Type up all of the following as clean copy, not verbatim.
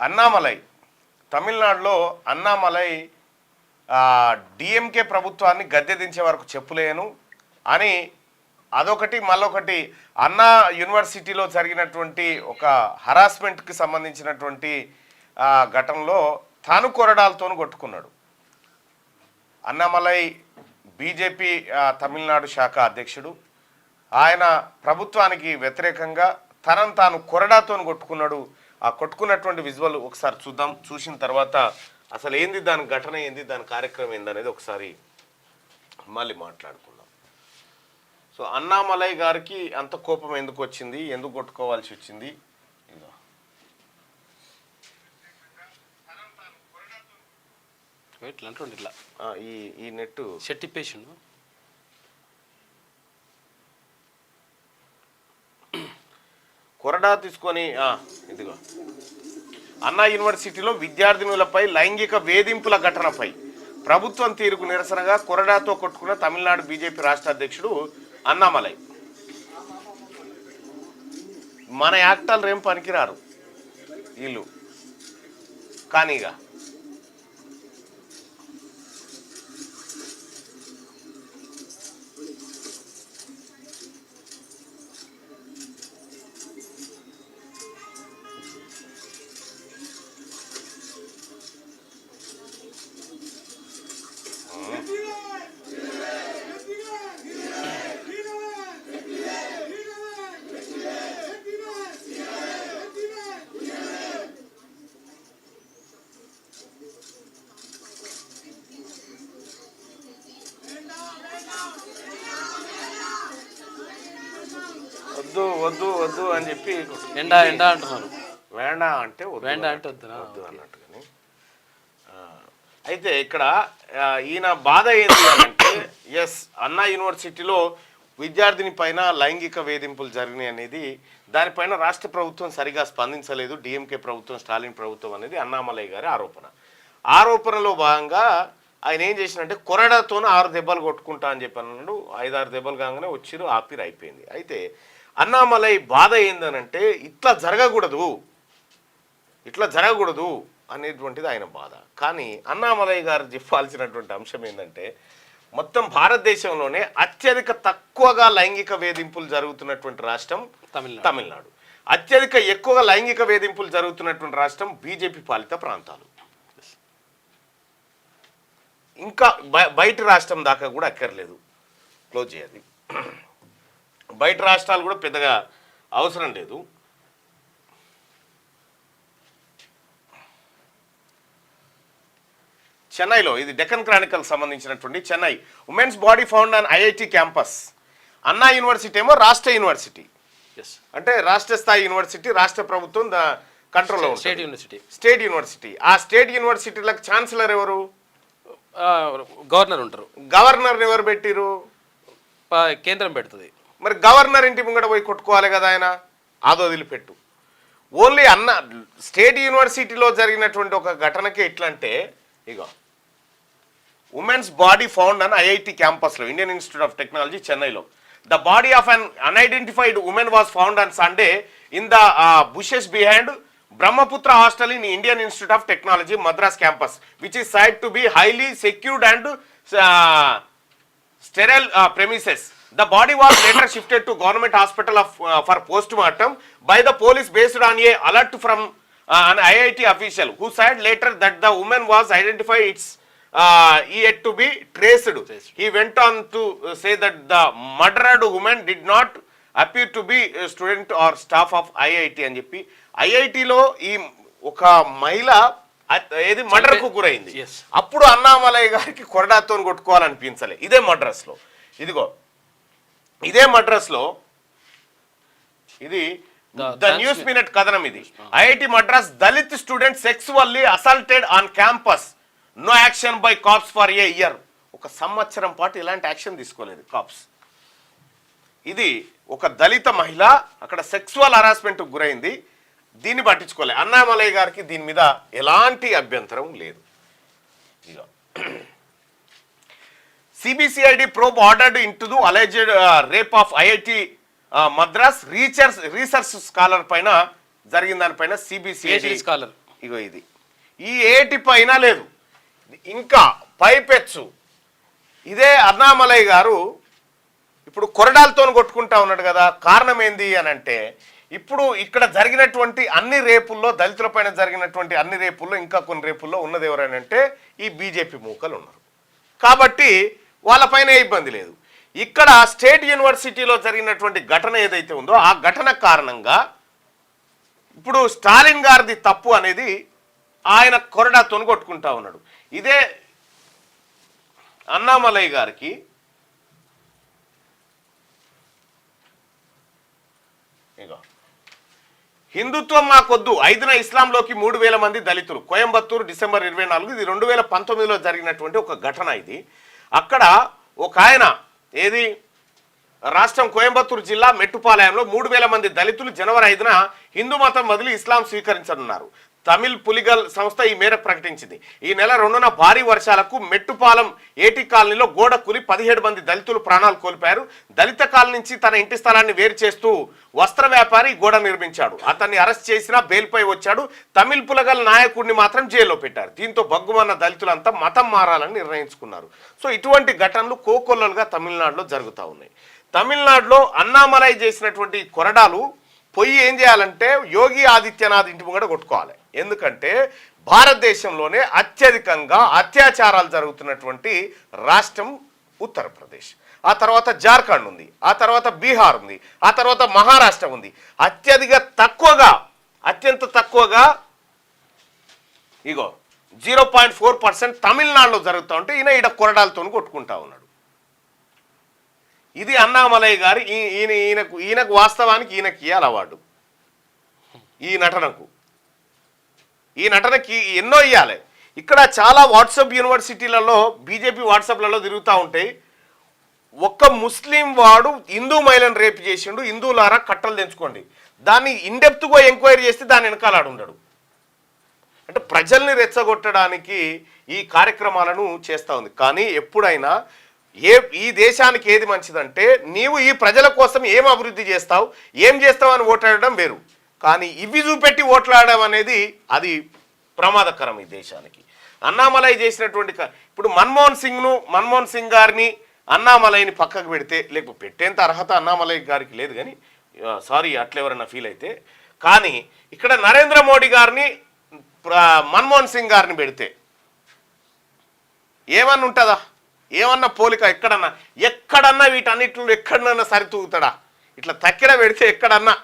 అన్నామలై తమిళనాడులో అన్నామలై డిఎంకే ప్రభుత్వాన్ని గద్దె దించే వరకు చెప్పులేను అని అదొకటి మళ్ళొకటి అన్నా యూనివర్సిటీలో జరిగినటువంటి ఒక హరాస్మెంట్కి సంబంధించినటువంటి ఘటనలో తాను కొరడాలతో కొట్టుకున్నాడు. అన్నామలై బీజేపీ తమిళనాడు శాఖ అధ్యక్షుడు. ఆయన ప్రభుత్వానికి వ్యతిరేకంగా తనను తాను కొరడాతో కొట్టుకున్నాడు. ఆ కొట్టుకున్నటువంటి విజువల్ ఒకసారి చూద్దాం. చూసిన తర్వాత అసలు ఏంది దాని ఘటన ఏంది, దాని కార్యక్రమం ఏంది అనేది ఒకసారి మళ్ళీ మాట్లాడుకుందాం. సో అన్నామలై గారికి అంత కోపం ఎందుకు వచ్చింది, ఎందుకు కొట్టుకోవాల్సి వచ్చింది? ఇట్లా ఈ నెట్ షర్టిప్పేషన్ కొరడా తీసుకొని ఇదిగో అన్నా యూనివర్సిటీలో విద్యార్థినులపై లైంగిక వేధింపుల ఘటనపై ప్రభుత్వం తీరుకు నిరసనగా కొరడాతో కొట్టుకున్న తమిళనాడు బీజేపీ రాష్ట్ర అధ్యక్షుడు అన్నామలై. మన యాక్టర్లు ఏం పనికిరారు వీళ్ళు కానీగా. వద్దు వద్దు వద్దు అని చెప్పి ఎండా ఎండా అంటున్నారు. వేండా అంటే వేండా అంటే వద్దు అన్నట్టుగాని. అయితే ఇక్కడ ఈయన బాధ ఏంటి అంటే ఎస్ అన్నా యూనివర్సిటీలో విద్యార్థిని పైన లైంగిక వేధింపులు జరిగినాయి అనేది దానిపైన రాష్ట్ర ప్రభుత్వం సరిగా స్పందించలేదు. డిఎంకే ప్రభుత్వం, స్టాలిన్ ప్రభుత్వం అనేది అన్నామలై గారి ఆరోపణ. ఆరోపణలో భాగంగా ఆయన ఏం చేసినంటే కొరడాతో 6 దెబ్బలు కొట్టుకుంటా అని చెప్పి అన్నాడు. 5-6 దెబ్బలు కాగానే వచ్చిరు, ఆపిరు, అయిపోయింది. అయితే అన్నామలై బాధ ఏందనంటే ఇట్లా జరగకూడదు అనేటువంటిది ఆయన బాధ. కానీ అన్నామలై గారు చెప్పాల్సినటువంటి అంశం ఏంటంటే మొత్తం భారతదేశంలోనే అత్యధిక తక్కువగా లైంగిక వేధింపులు జరుగుతున్నటువంటి రాష్ట్రం తమిళనాడు. అత్యధిక ఎక్కువగా లైంగిక వేధింపులు జరుగుతున్నటువంటి రాష్ట్రం బీజేపీ పాలిత ప్రాంతాలు. ఇంకా బయట రాష్ట్రం దాకా కూడా అక్కర్లేదు, క్లోజ్ చేయాలి. బయట రాష్ట్రాలు కూడా పెద్దగా అవసరం లేదు. చెన్నైలో ఇది డెక్కన్ క్రానికల్ సంబంధించినటువంటి Chennai women's body found on IIT campus. అన్నా యూనివర్సిటీ ఏమో రాష్ట్ర యూనివర్సిటీ, అంటే రాష్ట్ర స్థాయి యూనివర్సిటీ, రాష్ట్ర ప్రభుత్వం కంట్రోల్లో ఉంటుంది. State university. ఆ స్టేట్ యూనివర్సిటీలకు ఛాన్సలర్ ఎవరు? గవర్నర్ ఉంటారు. గవర్నర్ ఎవరు పెట్టిరు? కేంద్రం పెడుతుంది. మరి గవర్నర్ ఇంటి ముంగడ పోయి కొట్టుకోవాలి కదా ఆయన. అది వదిలిపెట్టు. ఓన్లీ స్టేట్ యూనివర్సిటీలో జరిగినటువంటి ఒక ఘటనకి ఎట్లంటే ఇగో ఉమెన్స్ బాడీ ఫౌండ్ అని ఐఐటి క్యాంపస్లో, ఇండియన్ ఇన్స్టిట్యూట్ ఆఫ్ టెక్నాలజీ చెన్నైలో. The body of an unidentified women was found on Sunday in the bushes behind Brahmaputra Hostel in Indian Institute of Technology, Madras campus, which is said to be highly secured and sterile premises. The body was later shifted to government hospital for post-mortem by the police based on a alert from an IIT official who said later that the woman was identified. It's yet to be traced. He went on to say that the murdered woman did not appear to be a student or staff of IIT అని చెప్పి ఐఐటిలో ఈ ఒక మహిళ ఏది మర్డర్కు గురైంది. అప్పుడు అన్నామలై గారికి కొరడాతో కొట్టుకోవాలనిపించలే. ఇదే మద్రాస్లో, ఇదిగో ఇదే మద్రాస్లో, ఇది ద న్యూస్ మినిట్ కథనం. ఇది IIT Madras Dalit student sexually assaulted on campus, no action by cops for a year. ఒక సంవత్సరం పాటు ఇలాంటి యాక్షన్ తీసుకోలేదు కాప్స్. ఇది ఒక దళిత మహిళ అక్కడ సెక్సువల్ హరాస్మెంట్కు గురైంది, దీన్ని పట్టించుకోలే. అన్నామలై గారికి దీని మీద ఎలాంటి అభ్యంతరం లేదు. CBCID probe ordered into the alleged rape of IIT Madras research scholar పైన జరిగిన దానిపైన సిబిసిఐడి స్కాలర్ ఇగో ఇది ఈ ఏటి పైన లేదు. ఇంకా పైపెచ్చు ఇదే అన్నామలై గారు ఇప్పుడు కొరడాలతో కొట్టుకుంటా ఉన్నాడు కదా. కారణం ఏంది అని అంటే ఇప్పుడు ఇక్కడ జరిగినటువంటి అన్ని రేపుల్లో, దళితుల పైన జరిగినటువంటి అన్ని రేపుల్లో, ఇంకా కొన్ని రేపుల్లో ఉన్నది ఎవరనంటే ఈ బీజేపీ మూకలు ఉన్నారు. కాబట్టి వాళ్ళపైన ఇబ్బంది లేదు. ఇక్కడ స్టేట్ యూనివర్సిటీలో జరిగినటువంటి ఘటన ఏదైతే ఉందో ఆ ఘటన కారణంగా ఇప్పుడు స్టాలిన్ గారిది తప్పు అనేది ఆయన కొరడాతో కొట్టుకుంటా ఉన్నాడు. ఇదే అన్నామలై గారికి ఇగో హిందుత్వం మాకొద్దు, 5న ఇస్లాంలోకి 3000 మంది దళితులు, కోయంబత్తూరు డిసెంబర్ 24. ఇది 2019లో జరిగినటువంటి ఒక ఘటన. ఇది అక్కడ ఒక ఆయన ఏది రాష్ట్రం కోయంబత్తూరు జిల్లా మెట్టుపాలయంలో 3000 మంది దళితులు జనవరి 5న హిందూ మతం వదిలి ఇస్లాం స్వీకరించనున్నారు. తమిళ్ పులిగల్ సంస్థ ఈ మేరకు ప్రకటించింది. ఈ నెల 2న భారీ వర్షాలకు మెట్టుపాలెం ఏటీ కాలనీలో గోడ కూలి 17 మంది దళితులు ప్రాణాలు కోల్పోయారు. దళిత కాలనీ నుంచి తన ఇంటి స్థలాన్ని వేరు చేస్తూ వస్త్ర వ్యాపారి గోడ నిర్మించాడు. అతన్ని అరెస్ట్ చేసినా బెయిల్పై వచ్చాడు. తమిళ్ పులగల్ నాయకుడిని మాత్రం జైల్లో పెట్టారు. దీంతో బగ్గుమన్న దళితులంతా మతం మారాలని నిర్ణయించుకున్నారు. సో ఇటువంటి ఘటనలు కోకొల్లలుగా తమిళనాడులో జరుగుతూ ఉన్నాయి. తమిళనాడులో అన్నామలై చేసినటువంటి కొరడాలు పొయ్యి ఏం చేయాలంటే యోగి ఆదిత్యనాథ్ ఇంటి ముంగడ కొట్టుకోవాలి. ఎందుకంటే భారతదేశంలోనే అత్యధికంగా అత్యాచారాలు జరుగుతున్నటువంటి రాష్ట్రం ఉత్తరప్రదేశ్, ఆ తర్వాత జార్ఖండ్ ఉంది, ఆ తర్వాత బీహార్ ఉంది, ఆ తర్వాత మహారాష్ట్ర ఉంది. అత్యంత తక్కువగా ఇగో 0.4% తమిళనాడులో జరుగుతూ ఉంటే ఈయన కొరడాలతో కొట్టుకుంటా ఉన్నాడు. ఇది అన్నామలై గారి ఈయనకు వాస్తవానికి ఈయనకి ఇవ్వాలి అవార్డు. ఈ నటనకి ఎన్నో ఇవ్వాలి. ఇక్కడ చాలా వాట్సాప్ యూనివర్సిటీలలో బీజేపీ వాట్సాప్లలో తిరుగుతూ ఉంటాయి. ఒక్క ముస్లిం వాడు హిందూ మహిళను రేపు చేసిండు, హిందువులారా కట్టలు తెంచుకోండి, దాన్ని ఇన్డెప్త్గా ఎంక్వైరీ చేస్తే దాని వెనకాల ఉండడు. అంటే ప్రజల్ని రెచ్చగొట్టడానికి ఈ కార్యక్రమాలను చేస్తూ ఉంది. కానీ ఎప్పుడైనా ఈ దేశానికి ఏది మంచిదంటే నీవు ఈ ప్రజల కోసం ఏం అభివృద్ధి చేస్తావు, ఏం చేస్తావు అని ఓట్లాడడం వేరు. కానీ ఇవి చూపెట్టి ఓట్లాడడం అనేది అది ప్రమాదకరం ఈ దేశానికి. అన్నామలై చేసినటువంటి ఇప్పుడు మన్మోహన్ సింగ్ గారిని అన్నామలైని పక్కకు పెడితే లేకపోతే పెట్టేంత అర్హత అన్నామలై గారికి లేదు. కానీ సారీ అట్లెవరన్నా ఫీల్ అయితే, కానీ ఇక్కడ నరేంద్ర మోడీ గారిని మన్మోహన్ సింగ్ గారిని పెడితే ఏమన్నా ఉంటుందా? ఏమన్నా పోలిక ఎక్కడన్నా వీటన్నిటిలో ఎక్కడన్నా సరితూగుతాడా? ఇట్లా తక్కిడ పెడితే ఎక్కడన్నా.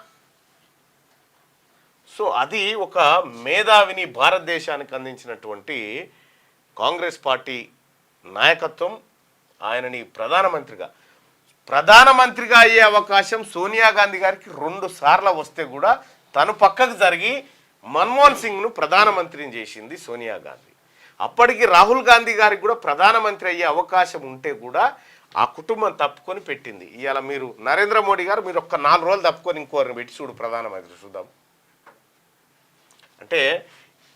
సో అది ఒక మేధావిని భారతదేశానికి అందించినటువంటి కాంగ్రెస్ పార్టీ నాయకత్వం. ఆయనని ప్రధానమంత్రిగా అయ్యే అవకాశం సోనియా గాంధీ గారికి 2 సార్లు వస్తే కూడా తను పక్కకు జరిగి మన్మోహన్ సింగ్ను ప్రధానమంత్రిని చేసింది సోనియా గాంధీ. అప్పటికి రాహుల్ గాంధీ గారికి కూడా ప్రధానమంత్రి అయ్యే అవకాశం ఉంటే కూడా ఆ కుటుంబం తప్పుకొని పెట్టింది. ఇవాళ మీరు నరేంద్ర మోడీ గారు మీరు ఒక్క 4 రోజులు తప్పుకొని ఇంకోరిని పెట్టి చూడు ప్రధానమంత్రి చూద్దాం. అంటే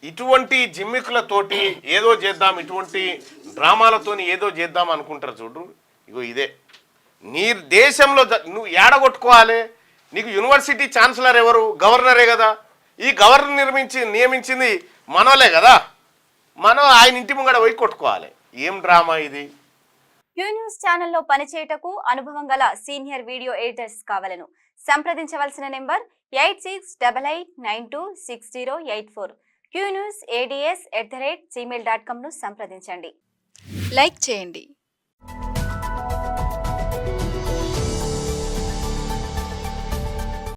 ఇటువంటి జిమ్మికులతోటి ఏదో చేద్దాం, ఇటువంటి డ్రామాలతోని ఏదో చేద్దాం అనుకుంటారు చూడు. ఇగో ఇదే నీ దేశంలో నువ్వు ఏడగొట్టుకోవాలి. నీకు యూనివర్సిటీ ఛాన్సలర్ ఎవరు? గవర్నరే కదా. ఈ గవర్నర్ నియమించింది మనోలే కదా. మనం ఆయన ఇంటి ముంగడ పోయి కొట్టుకోవాలి. ఏం డ్రామా ఇది? క్యూ న్యూస్ ఛానల్లో పనిచేయటకు అనుభవం గల సీనియర్ వీడియో ఎడిటర్స్ కావాలను సంప్రదించవలసిన నెంబర్ 8688926084. qnewsads@gmail.com ను సంప్రదించండి. లైక్ చేయండి.